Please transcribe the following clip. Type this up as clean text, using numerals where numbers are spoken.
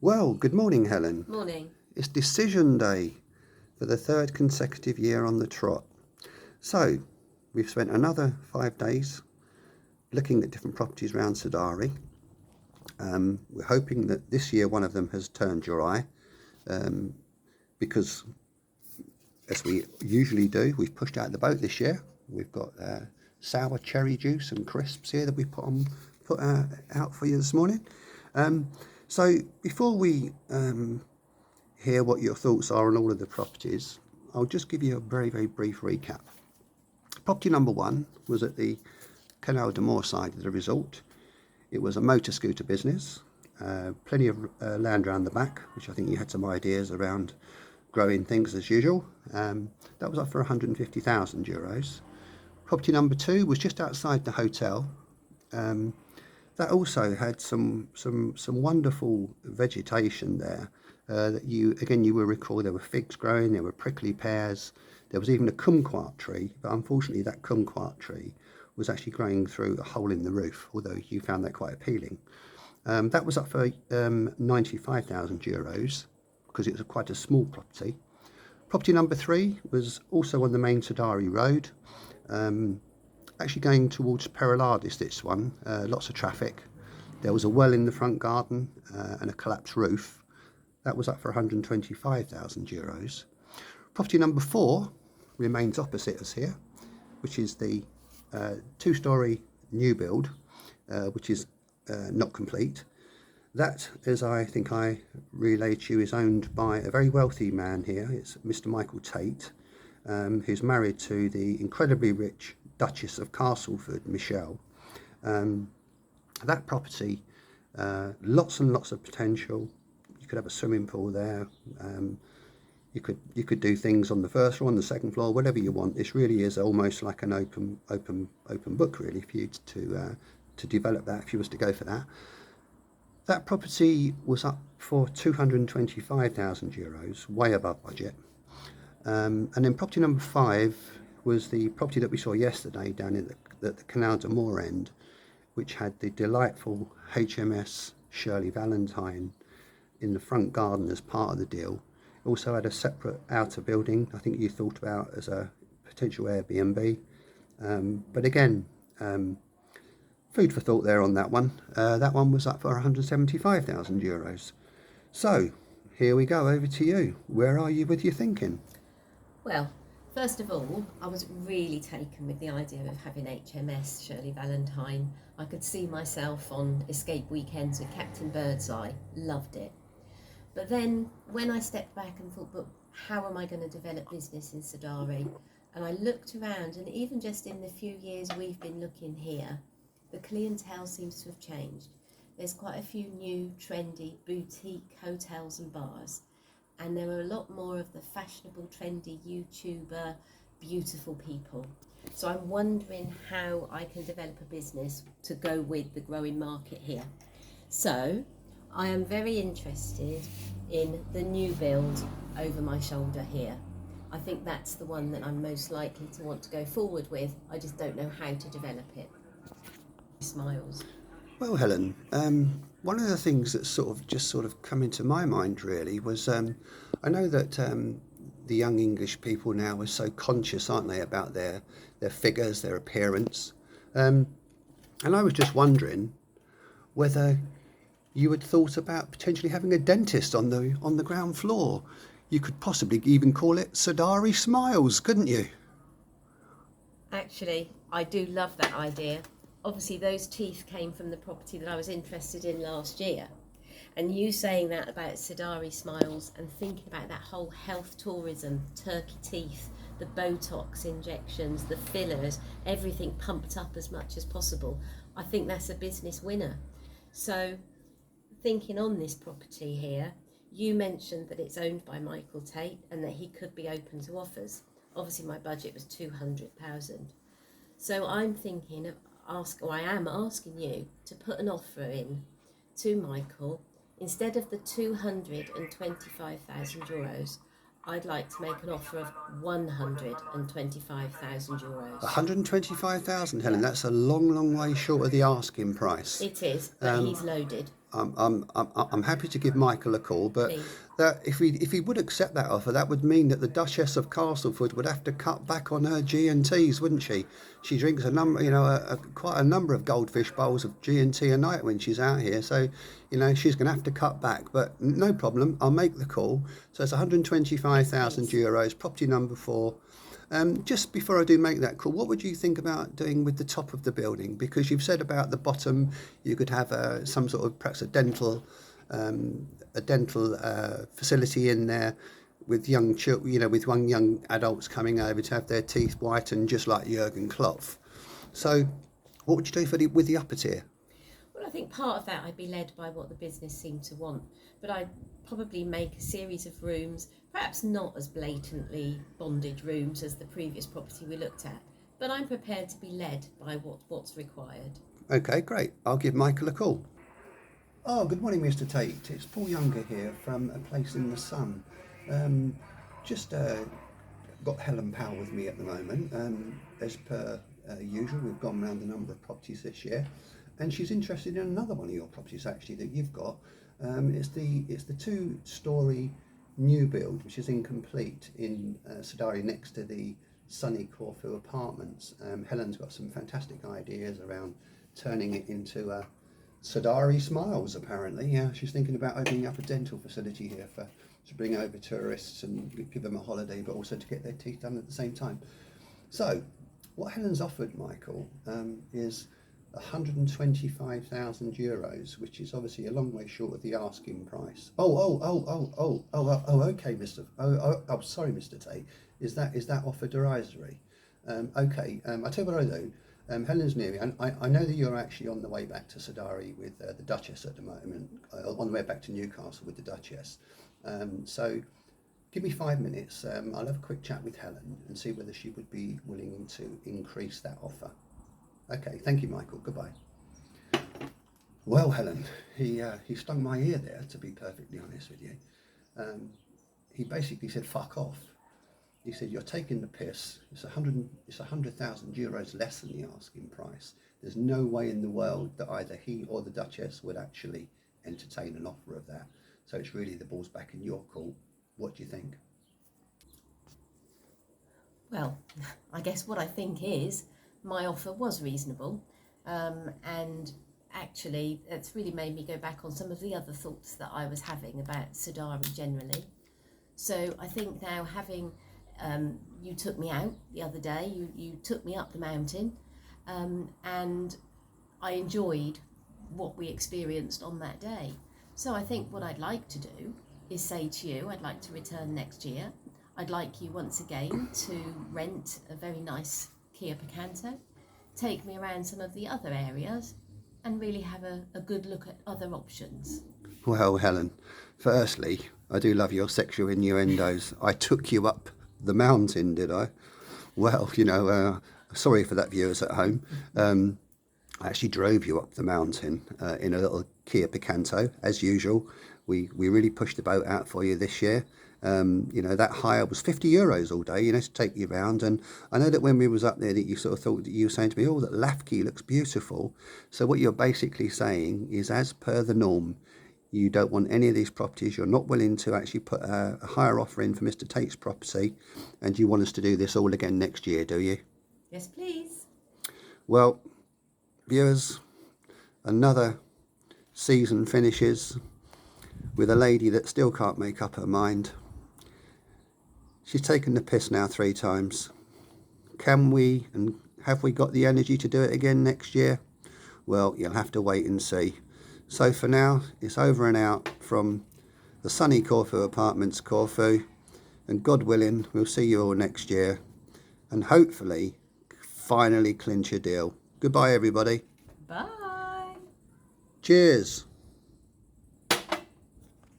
Well, good morning, Helen. Morning. It's decision day for the third consecutive year on the trot. So, we've spent another 5 days looking at different properties around Sidari. We're hoping that this year one of them has turned your eye because, as we usually do, we've pushed out the boat this year. We've got sour cherry juice and crisps here that we put out for you this morning. So before we hear what your thoughts are on all of the properties, I'll just give you a very, very brief recap. Property number 1 was at the Canal de Moor side of the resort. It was a motor scooter business, plenty of land around the back, which I think you had some ideas around growing things as usual. That was up for €150,000. Property number 2 was just outside the hotel. That also had some wonderful vegetation there. That you will recall there were figs growing, there were prickly pears, there was even a kumquat tree, but unfortunately that kumquat tree was actually growing through a hole in the roof, although you found that quite appealing. That was up for €95,000 because it was quite a small property. Property number 3 was also on the main Sidari Road, actually going towards Periladis, this one. Lots of traffic. There was a well in the front garden and a collapsed roof. That was up for €125,000. Property number 4 remains opposite us here, which is the 2-storey new build, which is not complete. That, as I think I relayed to you, is owned by a very wealthy man here. It's Mr. Michael Tate, who's married to the incredibly rich Duchess of Castleford, Michelle. That property, lots and lots of potential. You could have a swimming pool there. You could do things on the first floor, on the second floor, whatever you want. This really is almost like an open book, really, for you to develop that if you was to go for that. That property was up for €225,000, way above budget. And then property number 5 was the property that we saw yesterday down at the Canal de Moor end, which had the delightful HMS Shirley Valentine in the front garden as part of the deal. It also had a separate outer building, I think you thought about as a potential Airbnb. But again, food for thought there on that one. That one was up for €175,000. So, here we go, over to you. Where are you with your thinking? Well, first of all, I was really taken with the idea of having HMS Shirley Valentine. I could see myself on escape weekends with Captain Birdseye. Loved it. But then when I stepped back and thought, but how am I going to develop business in Sidari? And I looked around, and even just in the few years we've been looking here, the clientele seems to have changed. There's quite a few new, trendy, boutique hotels and bars. And there are a lot more of the fashionable, trendy YouTuber, beautiful people. So I'm wondering how I can develop a business to go with the growing market here. So I am very interested in the new build over my shoulder here. I think that's the one that I'm most likely to want to go forward with. I just don't know how to develop it. Smiles. Well, Helen, one of the things that sort of come into my mind really was I know that the young English people now are so conscious, aren't they, about their figures, their appearance, and I was just wondering whether you had thought about potentially having a dentist on the ground floor. You could possibly even call it Sidari Smiles, couldn't you? Actually, I do love that idea. Obviously, those teeth came from the property that I was interested in last year. And you saying that about Sidari Smiles and thinking about that whole health tourism, turkey teeth, the Botox injections, the fillers, everything pumped up as much as possible, I think that's a business winner. So, thinking on this property here, you mentioned that it's owned by Michael Tate and that he could be open to offers. Obviously, my budget was €200,000. So I'm thinking of I am asking you to put an offer in to Michael. Instead of the €225,000, I'd like to make an offer of €125,000. 125,000, Helen. That's a long way short of the asking price. It is, but he's loaded. I'm happy to give Michael a call, but Please. that if he would accept that offer, that would mean that the Duchess of Castleford would have to cut back on her G&Ts, wouldn't she? She drinks a number, quite a number of goldfish bowls of G&T a night when she's out here. So, she's going to have to cut back. But no problem, I'll make the call. So it's Yes, 125,000 please. euros, property number 4. Just before I do make that call, what would you think about doing with the top of the building? Because you've said about the bottom, you could have some sort of perhaps a dental facility in there with young children, with young adults coming over to have their teeth whitened, just like Jurgen Klopp. So, what would you do with the upper tier? Well, I think part of that I'd be led by what the business seemed to want, but I'd probably make a series of rooms, perhaps not as blatantly bonded rooms as the previous property we looked at, but I'm prepared to be led by what's required. Okay, great. I'll give Michael a call. Oh, good morning, Mr. Tate. It's Paul Younger here from A Place in the Sun. Um, just got Helen Powell with me at the moment. As per usual, we've gone around a number of properties this year, and she's interested in another one of your properties actually that you've got. It's the 2-story new build, which is incomplete in Sidari, next to the sunny Corfu apartments. Helen's got some fantastic ideas around turning it into a Sidari Smiles, apparently. Yeah, she's thinking about opening up a dental facility here to bring over tourists and give them a holiday, but also to get their teeth done at the same time. So, what Helen's offered, Michael, is 125,000 euros, which is obviously a long way short of the asking price. Okay, Mr. Sorry, Mr. Tate. Is that offer derisory? Okay. I tell you what I do. Helen's near me, and I know that you're actually on the way back to Sidari with the Duchess at the moment, on the way back to Newcastle with the Duchess. So give me 5 minutes. I'll have a quick chat with Helen and see whether she would be willing to increase that offer. Okay, thank you, Michael. Goodbye. Well, Helen, he stung my ear there, to be perfectly honest with you. He basically said, "Fuck off." He said, "You're taking the piss. It's 100,000 euros less than the asking price. There's no way in the world that either he or the Duchess would actually entertain an offer of that. So it's really the ball's back in your court. What do you think?" Well, I guess what I think is my offer was reasonable, and actually it's really made me go back on some of the other thoughts that I was having about Sidari generally. So I think now having you took me out the other day, you took me up the mountain, and I enjoyed what we experienced on that day. So I think what I'd like to do is say to you, I'd like to return next year. I'd like you once again to rent a very nice Kia Picanto, take me around some of the other areas, and really have a good look at other options. Well, Helen, firstly, I do love your sexual innuendos. I took you up the mountain, did I? Well, sorry for that, viewers at home. I actually drove you up the mountain in a little Kia Picanto, as usual. We really pushed the boat out for you this year. That hire was €50 all day, to take you round. And I know that when we was up there that you sort of thought that you were saying to me, "Oh, that Lafke looks beautiful." So what you're basically saying is, as per the norm, you don't want any of these properties. You're not willing to actually put a higher offer in for Mr. Tate's property, and you want us to do this all again next year, do you? Yes, please. Well, viewers, another season finishes with a lady that still can't make up her mind. She's taken the piss now 3 times. Can we and have we got the energy to do it again next year? Well, you'll have to wait and see. So for now, it's over and out from the sunny Corfu Apartments, Corfu. And God willing, we'll see you all next year. And hopefully, finally clinch a deal. Goodbye, everybody. Bye. Cheers.